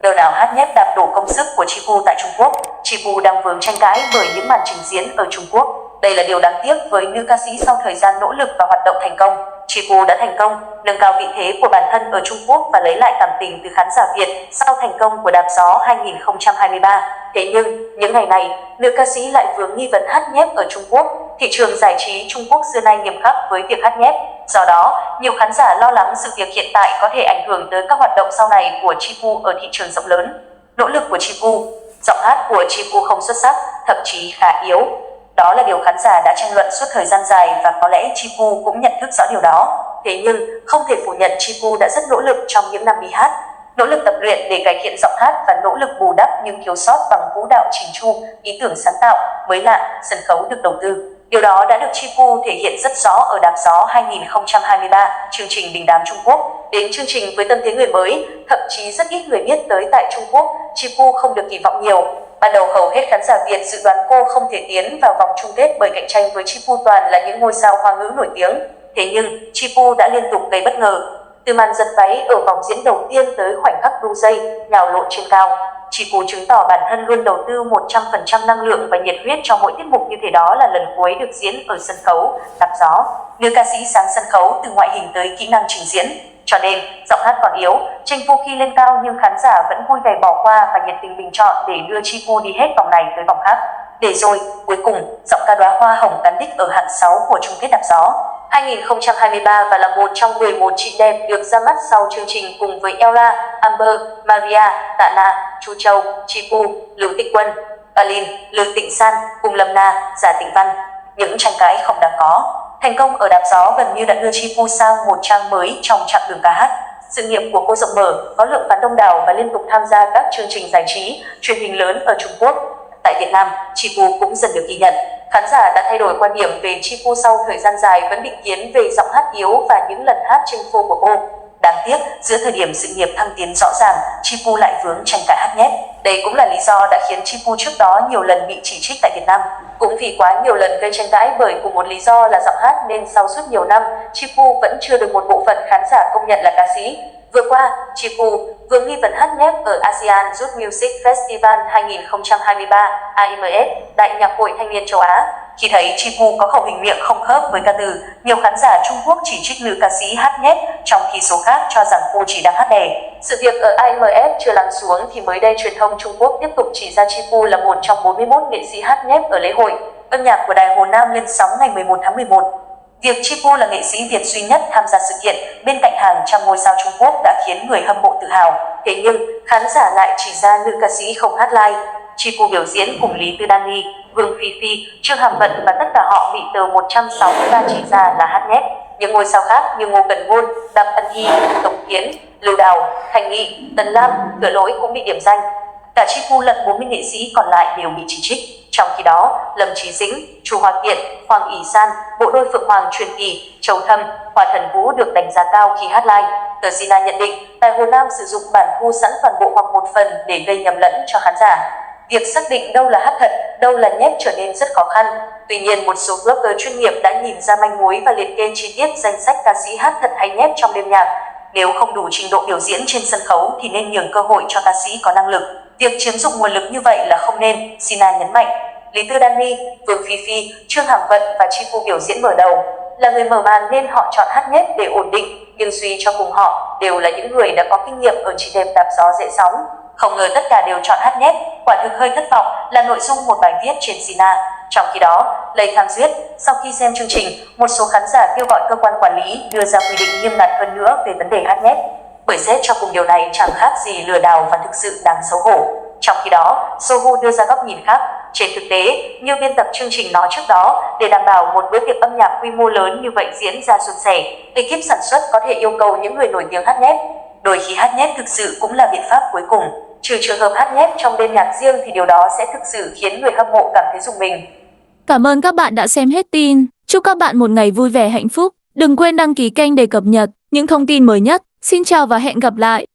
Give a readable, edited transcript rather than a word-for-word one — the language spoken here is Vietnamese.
Lừa đảo hát nhép đạp đổ công sức của Chipu tại Trung Quốc. Chipu đang vướng tranh cãi bởi những màn trình diễn ở Trung Quốc. Đây là điều đáng tiếc với nữ ca sĩ sau thời gian nỗ lực và hoạt động thành công. Chipu đã thành công nâng cao vị thế của bản thân ở Trung Quốc và lấy lại cảm tình từ khán giả Việt sau thành công của Đạp Gió 2023. Thế nhưng, những ngày này, nữ ca sĩ lại vướng nghi vấn hát nhép ở Trung Quốc. Thị trường giải trí Trung Quốc xưa nay nghiêm khắc với việc hát nhép. Do đó, nhiều khán giả lo lắng sự việc hiện tại có thể ảnh hưởng tới các hoạt động sau này của Chipu ở thị trường rộng lớn. Nỗ lực của Chipu. Giọng hát của Chipu không xuất sắc, thậm chí khá yếu. Đó là điều khán giả đã tranh luận suốt thời gian dài và có lẽ Chipu cũng nhận thức rõ điều đó. Thế nhưng, không thể phủ nhận Chipu đã rất nỗ lực trong những năm đi hát. Nỗ lực tập luyện để cải thiện giọng hát và nỗ lực bù đắp những thiếu sót bằng vũ đạo chỉnh chu, ý tưởng sáng tạo, mới lạ, sân khấu được đầu tư. Điều đó đã được Chipu thể hiện rất rõ ở Đạp Gió 2023, chương trình đình đám Trung Quốc. Đến chương trình với tâm thế người mới, thậm chí rất ít người biết tới tại Trung Quốc, Chipu không được kỳ vọng nhiều. Ban đầu hầu hết khán giả Việt dự đoán cô không thể tiến vào vòng chung kết bởi cạnh tranh với Chipu toàn là những ngôi sao Hoa ngữ nổi tiếng. Thế nhưng, Chipu đã liên tục gây bất ngờ. Từ màn giật váy ở vòng diễn đầu tiên tới khoảnh khắc đu dây, nhào lộn trên cao, Chipu chứng tỏ bản thân luôn đầu tư 100% năng lượng và nhiệt huyết cho mỗi tiết mục như thế. Đó là lần cuối được diễn ở sân khấu Đạp Gió. Nữ ca sĩ sáng sân khấu từ ngoại hình tới kỹ năng trình diễn. Cho nên, giọng hát còn yếu, chênh phu khi lên cao nhưng khán giả vẫn vui vẻ bỏ qua và nhiệt tình bình chọn để đưa Chipu đi hết vòng này tới vòng khác. Để rồi, cuối cùng, giọng ca đóa hoa hồng cán đích ở hạng 6 của chung kết Đạp Gió 2023 và là một trong 11 chị đẹp được ra mắt sau chương trình cùng với Ella, Amber, Maria, Tạ Na, Chu Châu, Chipu, Lưu Tích Quân, Alin, Lưu Tịnh San cùng Lâm Na, Giả Tịnh Văn. Những tranh cãi không đáng có. Thành công ở Đạp Gió gần như đã đưa Chipu sang một trang mới trong chặng đường ca hát. Sự nghiệp của cô rộng mở, có lượng fan đông đảo và liên tục tham gia các chương trình giải trí, truyền hình lớn ở Trung Quốc. Tại Việt Nam, Chipu cũng dần được ghi nhận. Khán giả đã thay đổi quan điểm về Chipu sau thời gian dài vẫn định kiến về giọng hát yếu và những lần hát chênh phô của cô. Đáng tiếc, giữa thời điểm sự nghiệp thăng tiến rõ ràng, Chipu lại vướng tranh cãi hát nhép. Đây cũng là lý do đã khiến Chipu trước đó nhiều lần bị chỉ trích tại Việt Nam. Cũng vì quá nhiều lần gây tranh cãi bởi cùng một lý do là giọng hát nên sau suốt nhiều năm, Chipu vẫn chưa được một bộ phận khán giả công nhận là ca sĩ. Vừa qua, Chipu vừa nghi vấn hát nhép ở ASEAN Youth Music Festival 2023 AMF, Đại nhạc hội thanh niên châu Á. Khi thấy Chipu có khẩu hình miệng không khớp với ca từ, nhiều khán giả Trung Quốc chỉ trích nữ ca sĩ hát nhép, trong khi số khác cho rằng cô chỉ đang hát đè. Sự việc ở AMF chưa lắng xuống thì mới đây truyền thông Trung Quốc tiếp tục chỉ ra Chipu là một trong 41 nghệ sĩ hát nhép ở lễ hội âm nhạc của Đài Hồ Nam lên sóng ngày 11 tháng 11. Việc Chipu là nghệ sĩ Việt duy nhất tham gia sự kiện bên cạnh hàng trăm ngôi sao Trung Quốc đã khiến người hâm mộ tự hào. Thế nhưng, khán giả lại chỉ ra nữ ca sĩ không hát live. Chipu biểu diễn cùng Lý Tư Danny, Vương Phi Phi, Trương Hàm Vận và tất cả họ bị tờ 163 chỉ ra là hát nhép. Những ngôi sao khác như Ngô Cần Ngôn, Đặng Ân Hy, Tống Kiến, Lưu Đào, Thành Nghị, Tần Lam, Cửa Lỗi cũng bị điểm danh. Cả Chipu lẫn 40 nghệ sĩ còn lại đều bị chỉ trích. Trong khi đó, Lâm Chí Dĩnh, Chu Hoa Kiện, Hoàng ỷ San, bộ đôi Phượng Hoàng truyền kỳ, Châu Thâm, Hoa Thần Vũ được đánh giá cao khi hát live. Tờ Sina nhận định, Đài Hồ Nam sử dụng bản thu sẵn toàn bộ hoặc một phần để gây nhầm lẫn cho khán giả. Việc xác định đâu là hát thật, đâu là nhép trở nên rất khó khăn. Tuy nhiên, một số blogger chuyên nghiệp đã nhìn ra manh mối và liệt kê chi tiết danh sách ca sĩ hát thật hay nhép trong đêm nhạc. Nếu không đủ trình độ biểu diễn trên sân khấu thì nên nhường cơ hội cho ca sĩ có năng lực. Việc chiếm dụng nguồn lực như vậy là không nên, Sina nhấn mạnh. Lý Tư Danny, Vương Phi Phi, Trương Hàm Vận và Chipu biểu diễn mở đầu. Là người mở màn nên họ chọn hát nhép để ổn định, nhưng suy cho cùng họ đều là những người đã có kinh nghiệm ở chị đẹp Đạp Gió dễ sóng. Không ngờ tất cả đều chọn hát nhép, quả thực hơi thất vọng là nội dung một bài viết trên Sina. Trong khi đó, Lê Tham Duyết, sau khi xem chương trình, một số khán giả kêu gọi cơ quan quản lý đưa ra quy định nghiêm ngặt hơn nữa về vấn đề hát nhép. Bởi xét cho cùng điều này chẳng khác gì lừa đảo và thực sự đáng xấu hổ. Trong khi đó, Sohu đưa ra góc nhìn khác. Trên thực tế, như biên tập chương trình nói trước đó, để đảm bảo một bữa tiệc âm nhạc quy mô lớn như vậy diễn ra suôn sẻ, ekip sản xuất có thể yêu cầu những người nổi tiếng hát nhép. Đôi khi hát nhép thực sự cũng là biện pháp cuối cùng. Trừ trường hợp hát nhép trong đêm nhạc riêng thì điều đó sẽ thực sự khiến người hâm mộ cảm thấy rùng mình. Cảm ơn các bạn đã xem hết tin. Chúc các bạn một ngày vui vẻ hạnh phúc. Đừng quên đăng ký kênh để cập nhật những thông tin mới nhất. Xin chào và hẹn gặp lại.